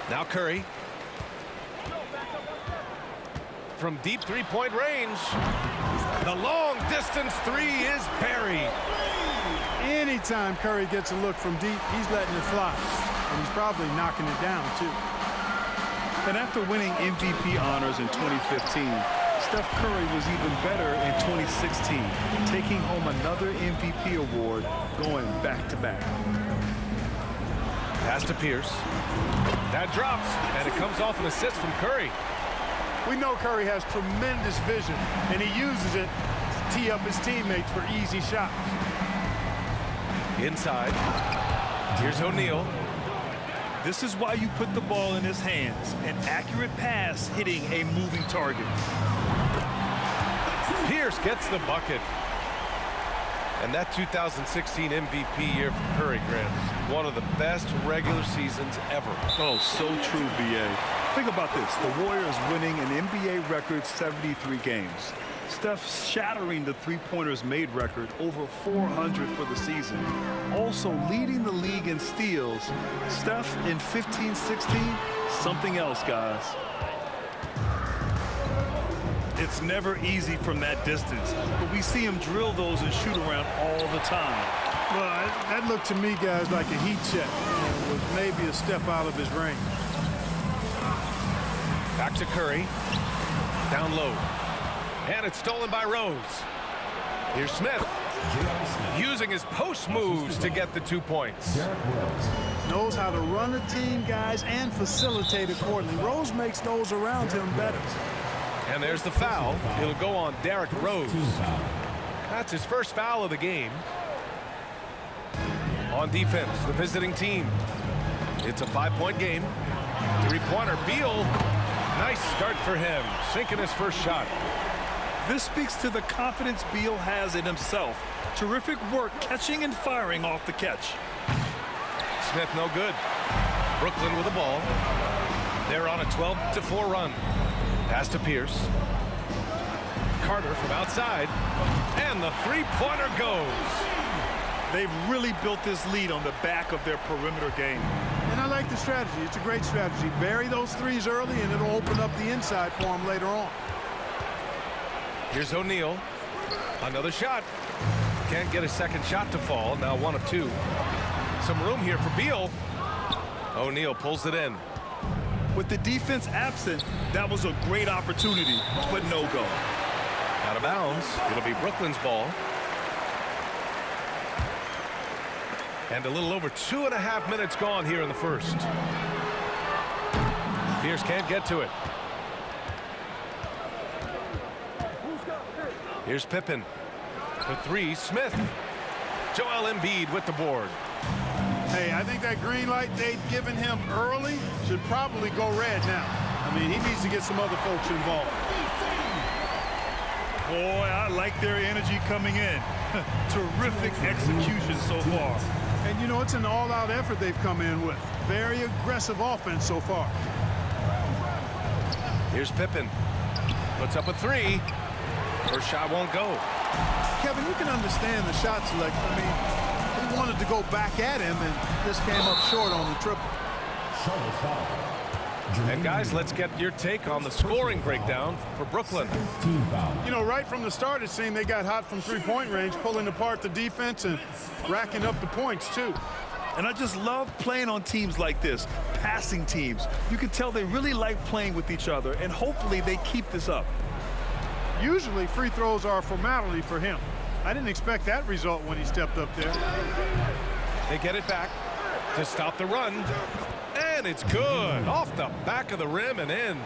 Now Curry. From deep three-point range. The long-distance three is buried. Anytime Curry gets a look from deep, he's letting it fly. And he's probably knocking it down, too. And after winning MVP honors in 2015, Steph Curry was even better in 2016, taking home another MVP award, going back-to-back. Pass to Pierce. That drops, and it comes off an assist from Curry. We know Curry has tremendous vision, and he uses it to tee up his teammates for easy shots. Inside. Here's O'Neal. This is why you put the ball in his hands. An accurate pass hitting a moving target. Pierce gets the bucket. And that 2016 MVP year for Curry, Grant, one of the best regular seasons ever. Oh, so true, B.A. Think about this. The Warriors winning an NBA record 73 games. Steph shattering the three-pointers made record, over 400 for the season. Also leading the league in steals. Steph in 15-16, something else, guys. It's never easy from that distance, but we see him drill those and shoot around all the time. Well, that looked to me, guys, like a heat check, with maybe a step out of his range. Back to Curry. Down low. And it's stolen by Rose. Here's Smith. Using his post moves to get the 2 points. Knows how to run a team, guys, and facilitate accordingly. Rose makes those around him better. And there's the foul. It'll go on Derrick Rose. That's his first foul of the game. On defense, the visiting team. It's a 5-point game. Three-pointer, Beal. Nice start for him, sinking his first shot. This speaks to the confidence Beal has in himself. Terrific work catching and firing off the catch. Smith no good. Brooklyn with the ball. They're on a 12-4 run. Pass to Pierce. Carter from outside. And the three-pointer goes. They've really built this lead on the back of their perimeter game. And I like the strategy. It's a great strategy. Bury those threes early, and it'll open up the inside for him later on. Here's O'Neal. Another shot. Can't get a second shot to fall. Now 1 of 2. Some room here for Beal. O'Neal pulls it in. With the defense absent, that was a great opportunity, but no go. Out of bounds. It'll be Brooklyn's ball. And a little over 2.5 minutes gone here in the first. Pierce can't get to it. Here's Pippen. For 3, Smith. Joel Embiid with the board. Hey, I think that green light they'd given him early should probably go red now. I mean, he needs to get some other folks involved. Boy, I like their energy coming in. Terrific execution so far. And, you know, it's an all-out effort they've come in with. Very aggressive offense so far. Here's Pippen. Puts up a 3. First shot won't go. Kevin, you can understand the shot selection. I mean, he wanted to go back at him, and this came up short on the triple. And guys, let's get your take on the scoring breakdown for Brooklyn. You know, right from the start, it seemed they got hot from three-point range, pulling apart the defense and racking up the points, too. And I just love playing on teams like this, passing teams. You can tell they really like playing with each other, and hopefully they keep this up. Usually, free throws are a formality for him. I didn't expect that result when he stepped up there. They get it back to stop the run. And it's good. Off the back of the rim and in.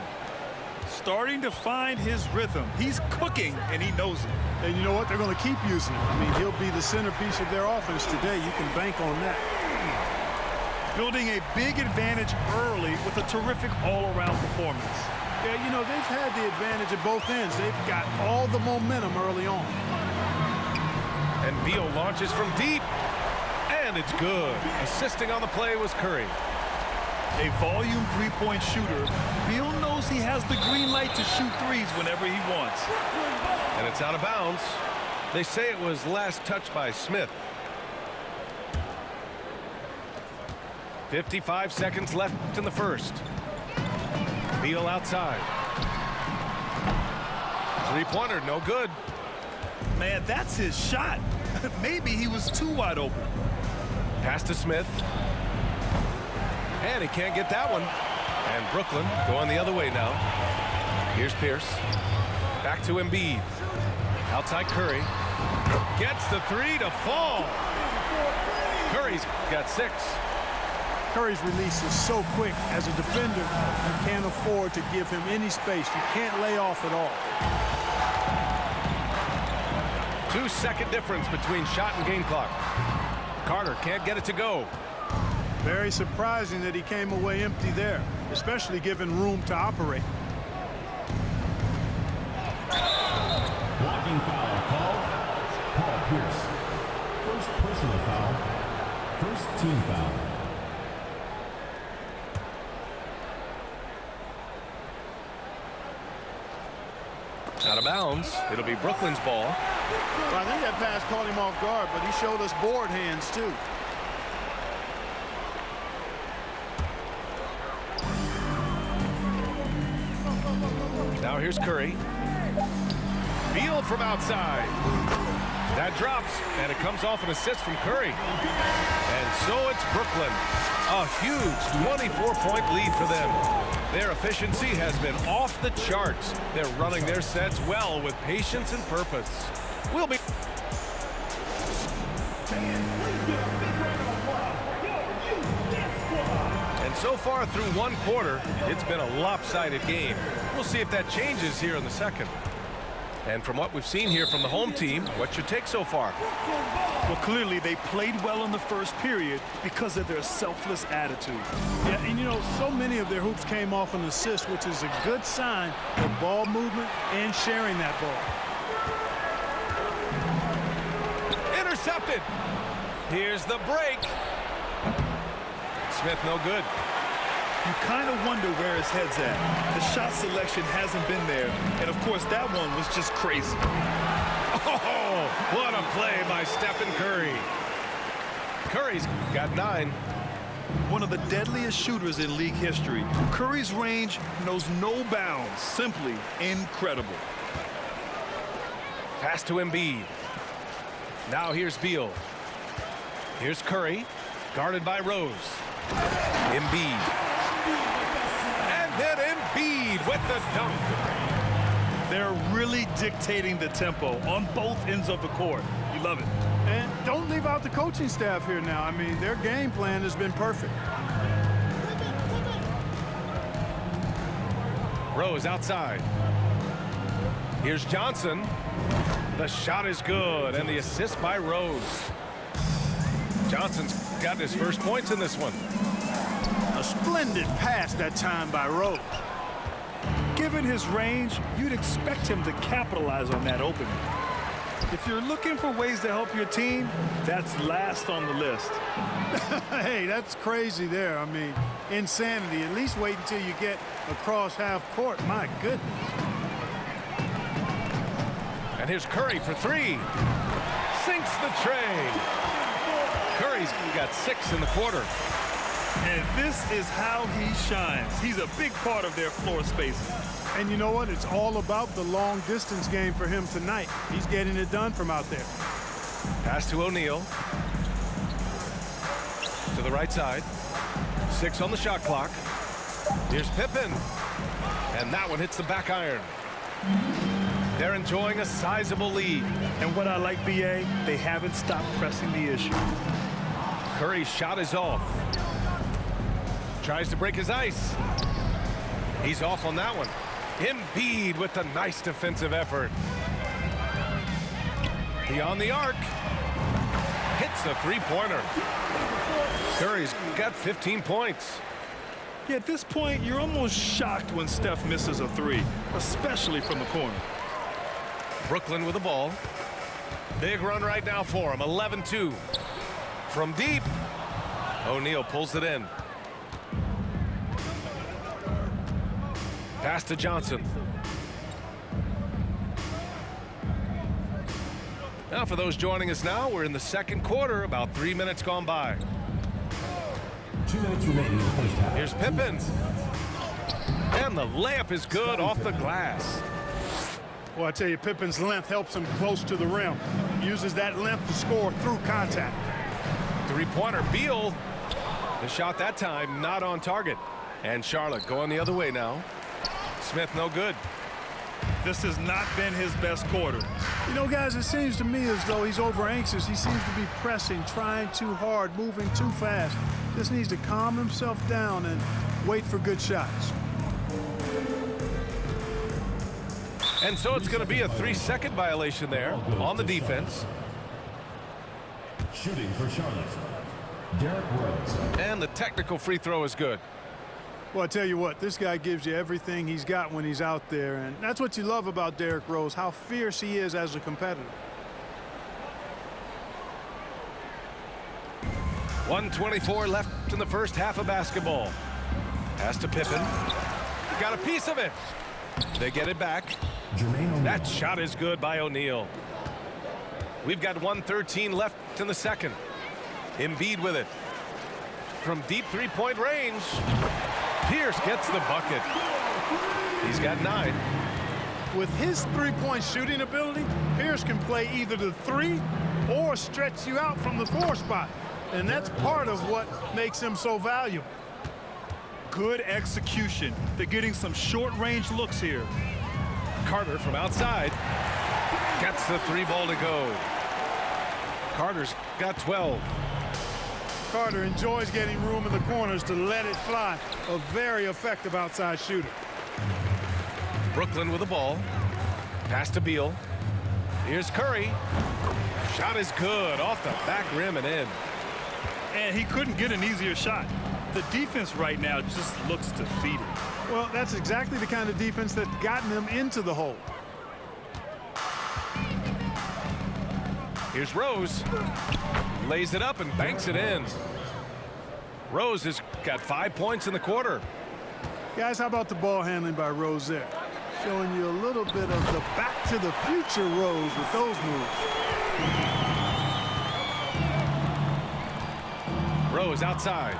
Starting to find his rhythm. He's cooking, and he knows it. And you know what? They're going to keep using it. I mean, he'll be the centerpiece of their offense today. You can bank on that. Building a big advantage early with a terrific all-around performance. Yeah, you know, they've had the advantage at both ends. They've got all the momentum early on. And Beal launches from deep. And it's good. Assisting on the play was Curry. A volume three-point shooter, Beal knows he has the green light to shoot threes whenever he wants. And it's out of bounds. They say it was last touched by Smith. 55 seconds left in the first. Beal outside. Three-pointer, no good. Man, that's his shot. Maybe he was too wide open. Pass to Smith. And he can't get that one. And Brooklyn going the other way now. Here's Pierce. Back to Embiid. Outside Curry. Gets the three to fall. Curry's got 6. Curry's release is so quick. As a defender, you can't afford to give him any space. You can't lay off at all. 2-second difference between shot and game clock. Carter can't get it to go. Very surprising that he came away empty there, especially given room to operate. Blocking foul called. Paul Pierce. First personal foul. First team foul. Out of bounds. It'll be Brooklyn's ball. Well, I think that pass caught him off guard, but he showed us board hands too. Now here's Curry. Beal from outside. That drops, and it comes off an assist from Curry. And so it's Brooklyn. A huge 24-point lead for them. Their efficiency has been off the charts. They're running their sets well with patience and purpose. We'll be... And so far through one quarter, it's been a lopsided game. We'll see if that changes here in the second. And from what we've seen here from the home team, what's your take so far? Well, clearly they played well in the first period because of their selfless attitude. Yeah, and you know, so many of their hoops came off an assist, which is a good sign of ball movement and sharing that ball. Intercepted. Here's the break. Smith no good. You kind of wonder where his head's at. The shot selection hasn't been there. And, of course, that one was just crazy. Oh, what a play by Stephen Curry. Curry's got 9. One of the deadliest shooters in league history. Curry's range knows no bounds. Simply incredible. Pass to Embiid. Now here's Beal. Here's Curry, guarded by Rose. Embiid. And then Embiid with the dunk. They're really dictating the tempo on both ends of the court. You love it. And don't leave out the coaching staff here now. I mean, their game plan has been perfect. Rose outside. Here's Johnson. The shot is good, and the assist by Rose. Johnson's got his first points in this one. A splendid pass that time by Rose. Given his range, you'd expect him to capitalize on that opening. If you're looking for ways to help your team, that's last on the list. Hey, that's crazy there. I mean, insanity. At least wait until you get across half court. My goodness. And here's Curry for 3. Sinks the tray. Curry's got 6 in the quarter. And this is how he shines. He's a big part of their floor spacing. And you know what? It's all about the long distance game for him tonight. He's getting it done from out there. Pass to O'Neal. To the right side. 6 on the shot clock. Here's Pippen. And that one hits the back iron. They're enjoying a sizable lead. And what I like, BA, they haven't stopped pressing the issue. Curry's shot is off. Tries to break his ice. He's off on that one. Embiid with a nice defensive effort. Beyond the arc. Hits the three-pointer. Curry's got 15 points. Yeah, at this point, you're almost shocked when Steph misses a 3, especially from the corner. Brooklyn with the ball. Big run right now for him. 11-2. From deep. O'Neal pulls it in. Pass to Johnson. Now for those joining us now, we're in the second quarter, about 3 minutes gone by. 2 minutes remaining in the first half. Here's Pippen. And the layup is good off the glass. Well, I tell you, Pippen's length helps him close to the rim. He uses that length to score through contact. Three-pointer, Beal. The shot that time not on target. And Charlotte going the other way now. Smith no good. This has not been his best quarter. You know, guys, it seems to me as though he's over anxious. He seems to be pressing, trying too hard, moving too fast. Just needs to calm himself down and wait for good shots. And so it's going to be a 3-second violation there on the defense. Shooting for Charlotte, Derrick Rose. And the technical free throw is good. Well, I tell you what, this guy gives you everything he's got when he's out there, and that's what you love about Derrick Rose, how fierce he is as a competitor. 1:24 left in the first half of basketball. Pass to Pippen. Got a piece of it. They get it back. That shot is good by O'Neal. We've got 1:13 left in the second. Embiid with it. From deep three-point range, Pierce gets the bucket. He's got 9. With his three-point shooting ability, Pierce can play either the 3 or stretch you out from the 4 spot. And that's part of what makes him so valuable. Good execution. They're getting some short-range looks here. Carter from outside gets the 3 ball to go. Carter's got 12. Carter enjoys getting room in the corners to let it fly. A very effective outside shooter. Brooklyn with the ball. Pass to Beal. Here's Curry. Shot is good off the back rim and in. And he couldn't get an easier shot. The defense right now just looks defeated. Well, that's exactly the kind of defense that's gotten them into the hole. Here's Rose. Lays it up and banks it in. Rose has got 5 points in the quarter. Guys, how about the ball handling by Rose there? Showing you a little bit of the back-to-the-future Rose with those moves. Rose outside.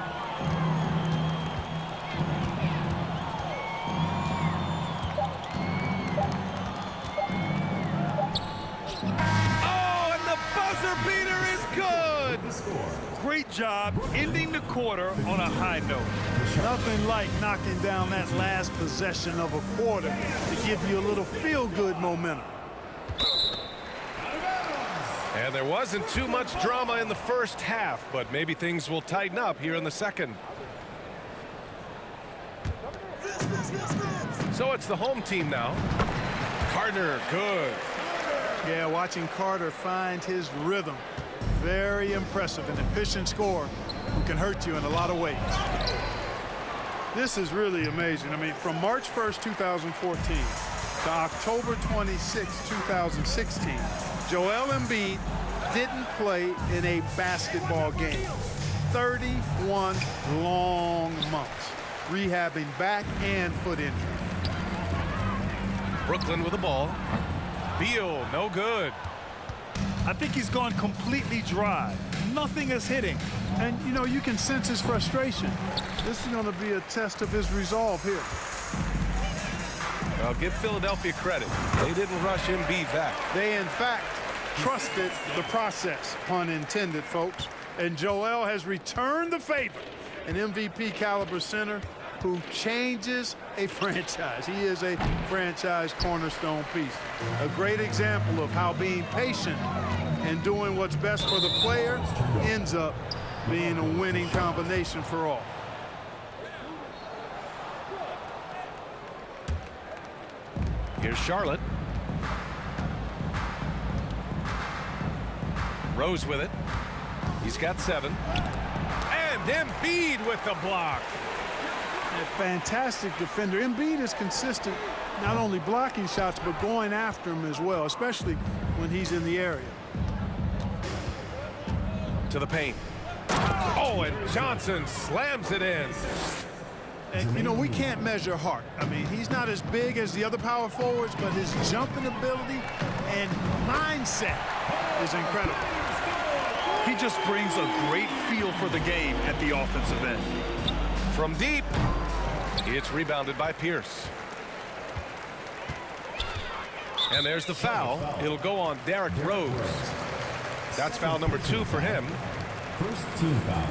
Oh, and the buzzer beater is good. Great job ending the quarter on a high note. Nothing like knocking down that last possession of a quarter to give you a little feel-good momentum. And there wasn't too much drama in the first half, but maybe things will tighten up here in the second. So it's the home team now. Carter, good. Yeah, watching Carter find his rhythm. Very impressive, an efficient scorer who can hurt you in a lot of ways. This is really amazing. I mean, from March 1st, 2014 to October 26, 2016, Joel Embiid didn't play in a basketball game. 31 long months, rehabbing back and foot injury. Brooklyn with the ball. Beal, no good. I think he's gone completely dry. Nothing is hitting. And, you know, you can sense his frustration. This is going to be a test of his resolve here. Well, give Philadelphia credit. They didn't rush Embiid back. They, in fact, trusted the process, pun intended, folks. And Joel has returned the favor. An MVP caliber center who changes a franchise. He is a franchise cornerstone piece. A great example of how being patient and doing what's best for the player ends up being a winning combination for all. Here's Charlotte. Rose with it. He's got 7. And Embiid with the block. A fantastic defender. Embiid is consistent, not only blocking shots, but going after them as well, especially when he's in the area. To the paint. Oh, and Johnson slams it in. And, you know, we can't measure heart. I mean, he's not as big as the other power forwards, but his jumping ability and mindset is incredible. He He just brings a great feel for the game at the offensive end. From deep, it's rebounded by Pierce. And there's the foul. It'll go on Derrick Rose. That's foul number 2 for him. First team foul.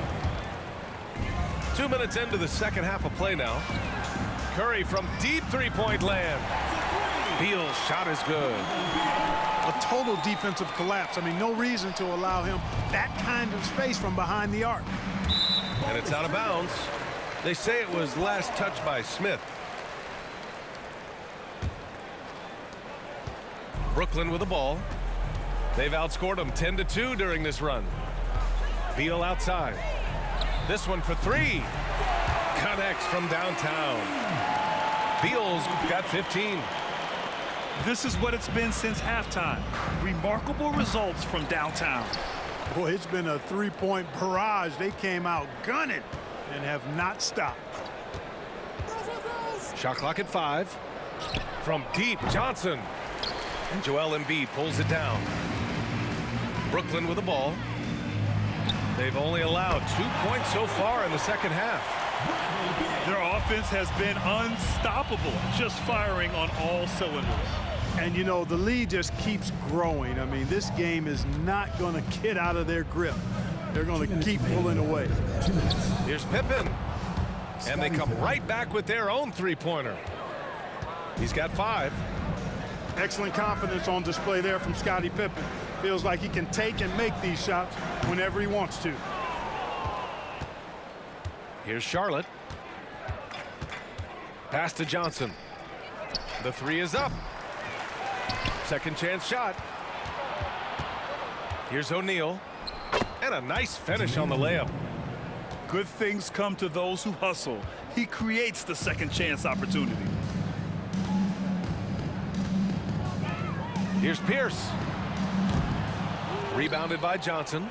2 minutes into the second half of play now. Curry from deep three-point land. Beal's shot is good. A total defensive collapse. I mean, no reason to allow him that kind of space from behind the arc. And it's out of bounds. They say it was last touched by Smith. Brooklyn with the ball. They've outscored them 10-2 during this run. Beal outside. This one for 3. Connects from downtown. Beal's got 15. This is what it's been since halftime. Remarkable results from downtown. Boy, it's been a three-point barrage. They came out gunning and have not stopped. Shot clock at 5. From deep, Johnson. And Joel Embiid pulls it down. Brooklyn with the ball. They've only allowed 2 points so far in the second half. Their offense has been unstoppable, just firing on all cylinders. And, you know, the lead just keeps growing. I mean, this game is not going to get out of their grip. They're going to keep pulling away. Here's Pippen. And they come right back with their own three-pointer. He's got 5. Excellent confidence on display there from Scottie Pippen. Feels like he can take and make these shots whenever he wants to. Here's Charlotte. Pass to Johnson. The 3 is up. Second chance shot. Here's O'Neal. And a nice finish on the layup. Good things come to those who hustle. He creates the second chance opportunity. Here's Pierce. Rebounded by Johnson.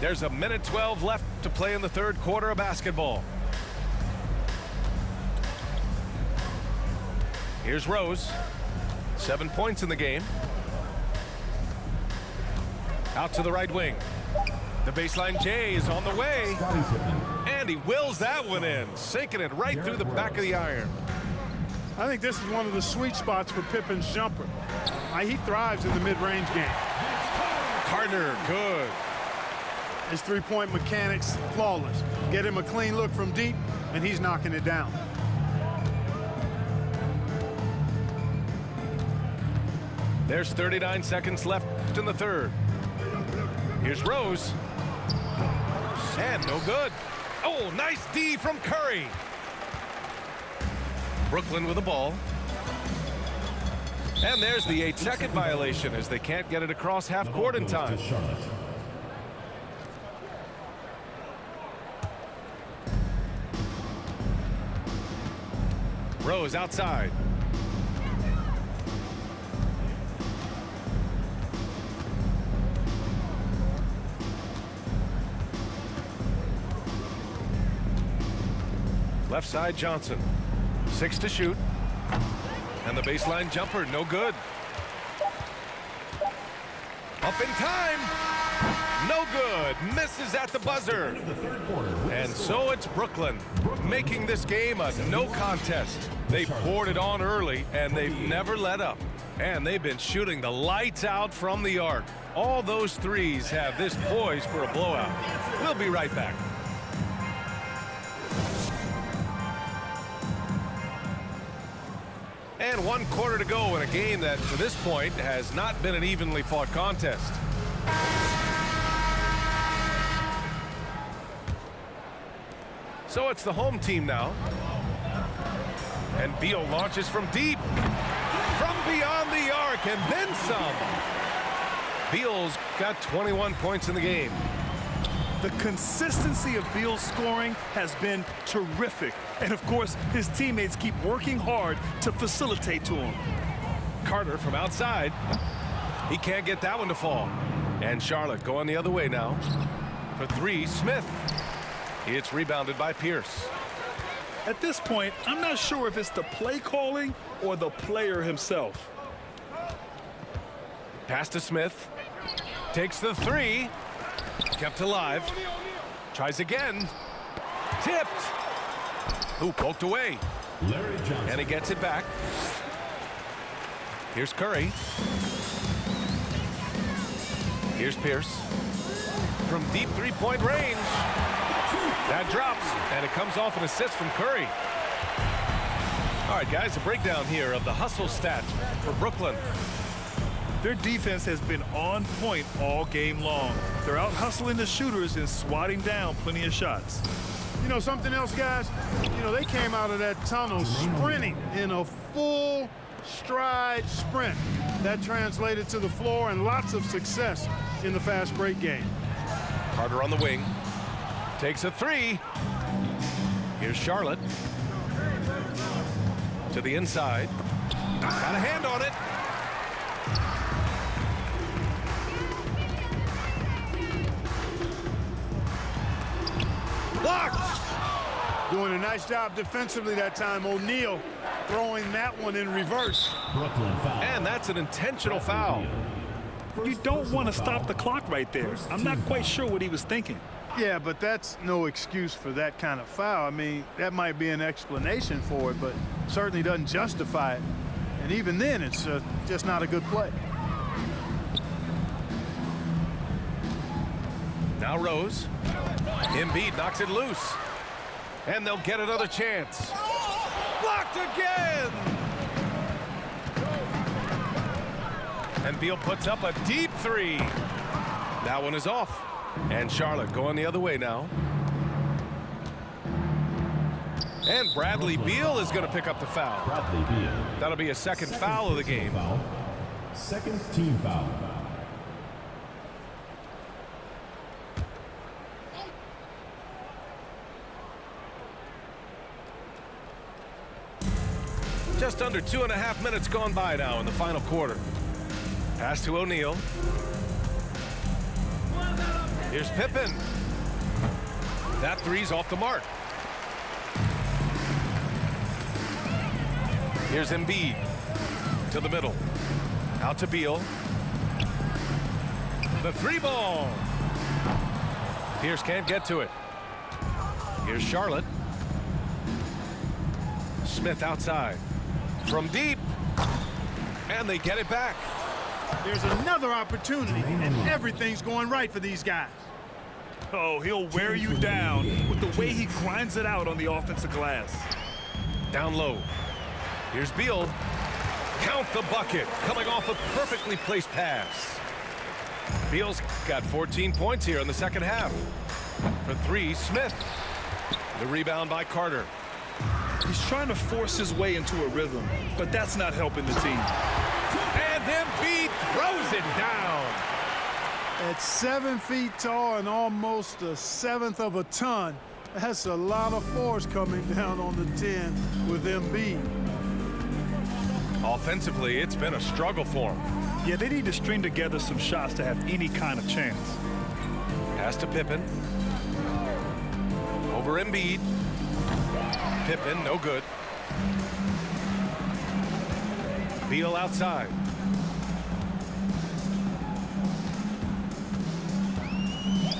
There's a minute 12 left to play in the third quarter of basketball. Here's Rose. 7 points in the game. Out to the right wing. The baseline J is on the way. And he wills that one in, sinking it right through the back of the iron. I think this is one of the sweet spots for Pippen's jumper. He thrives in the mid-range game. Carter, good. His three-point mechanics, flawless. Get him a clean look from deep, and he's knocking it down. There's 39 seconds left in the third. Here's Rose. And no good. Oh, nice D from Curry. Brooklyn with the ball. And there's the 8-second violation as they can't get it across half court in time. Rose outside. Left side Johnson. 6 to shoot. And the baseline jumper, no good. Up in time. No good. Misses at the buzzer. And so it's Brooklyn making this game a no contest. They poured it on early, and they've never let up. And they've been shooting the lights out from the arc. All those threes have this poised for a blowout. We'll be right back. And 1 quarter to go in a game that, to this point, has not been an evenly fought contest. So it's the home team now. And Beal launches from deep. From beyond the arc, and then some. Beal's got 21 points in the game. The consistency of Beal's scoring has been terrific. And, of course, his teammates keep working hard to facilitate to him. Carter from outside. He can't get that one to fall. And Charlotte going the other way now. For 3, Smith. It's rebounded by Pierce. At this point, I'm not sure if it's the play calling or the player himself. Pass to Smith. Takes the three. Kept alive. Tries again. Tipped. Ooh, poked away. Larry Johnson. And he gets it back. Here's Curry. Here's Pierce. From deep three-point range. That drops, and it comes off an assist from Curry. All right, guys, a breakdown here of the hustle stats for Brooklyn. Their defense has been on point all game long. They're out hustling the shooters and swatting down plenty of shots. You know something else, guys? You know, they came out of that tunnel sprinting in a full stride sprint. That translated to the floor and lots of success in the fast break game. Carter on the wing. Takes a three. Here's Charlotte. To the inside. Got a hand on it. Blocked. Doing a nice job defensively that time. O'Neal throwing that one in reverse. Brooklyn foul. And that's an intentional foul. You don't want to stop the clock right there. I'm not quite sure what he was thinking. Yeah, but that's no excuse for that kind of foul. I mean, that might be an explanation for it, but certainly doesn't justify it. And even then, it's just not a good play. Now Rose. Embiid knocks it loose. And they'll get another chance. Blocked again! And Beal puts up a deep three. That one is off. And Charlotte going the other way now. And Bradley Beal is going to pick up the foul. Bradley Beal. That'll be a second foul of the game. Foul. Second team foul. Just under 2.5 minutes gone by now in the final quarter. Pass to O'Neal. Here's Pippen. That three's off the mark. Here's Embiid. To the middle. Out to Beal. The three ball. Pierce can't get to it. Here's Charlotte. Smith outside. From deep. And they get it back. There's another opportunity, and everything's going right for these guys. Oh, he'll wear you down with the way he grinds it out on the offensive glass. Down low. Here's Beal. Count the bucket. Coming off a perfectly placed pass. Beal's got 14 points here in the second half. For three, Smith. The rebound by Carter. He's trying to force his way into a rhythm, but that's not helping the team. And Embiid throws it down. At 7 feet tall and almost a seventh of a ton, that's a lot of force coming down on the 10 with Embiid. Offensively, it's been a struggle for him. Yeah, they need to string together some shots to have any kind of chance. Pass to Pippen. Over Embiid. Pippen, no good. Beal outside.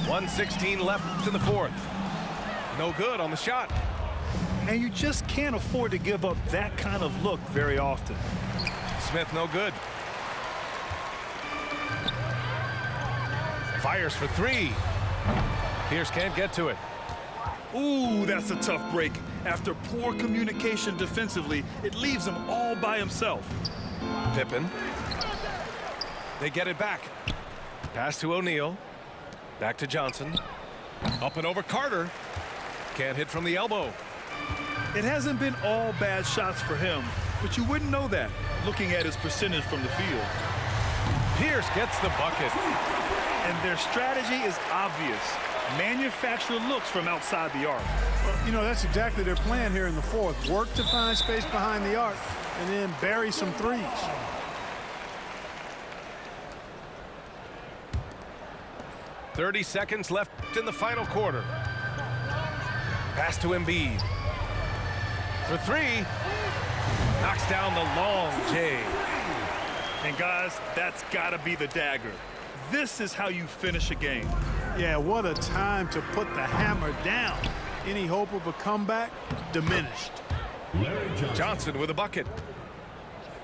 .116 left in the fourth. No good on the shot. And you just can't afford to give up that kind of look very often. Smith, no good. Fires for three. Pierce can't get to it. Ooh, that's a tough break. After poor communication defensively, it leaves him all by himself. Pippen. They get it back. Pass to O'Neal. Back to Johnson. Up and over Carter. Can't hit from the elbow. It hasn't been all bad shots for him, but you wouldn't know that looking at his percentage from the field. Pierce gets the bucket. And their strategy is obvious. Manufacture looks from outside the arc. Well, you know, that's exactly their plan here in the fourth. Work to find space behind the arc and then bury some threes. .30 seconds left in the final quarter. Pass to Embiid. For three. Knocks down the long J. And guys, that's got to be the dagger. This is how you finish a game. Yeah, what a time to put the hammer down. Any hope of a comeback? Diminished. Larry Johnson with a bucket.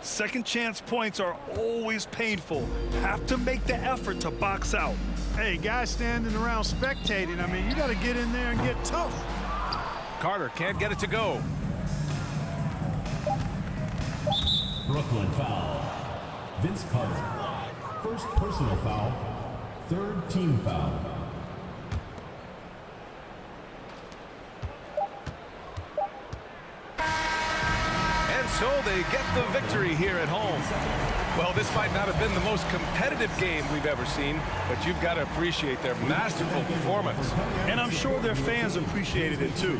Second chance points are always painful. Have to make the effort to box out. Hey, guys standing around spectating, I mean, you got to get in there and get tough. Carter can't get it to go. Brooklyn foul. Vince Carter. First personal foul. Third team foul. And so they get the victory here at home. Well, this might not have been the most competitive game we've ever seen, but you've got to appreciate their masterful performance. And I'm sure their fans appreciated it too.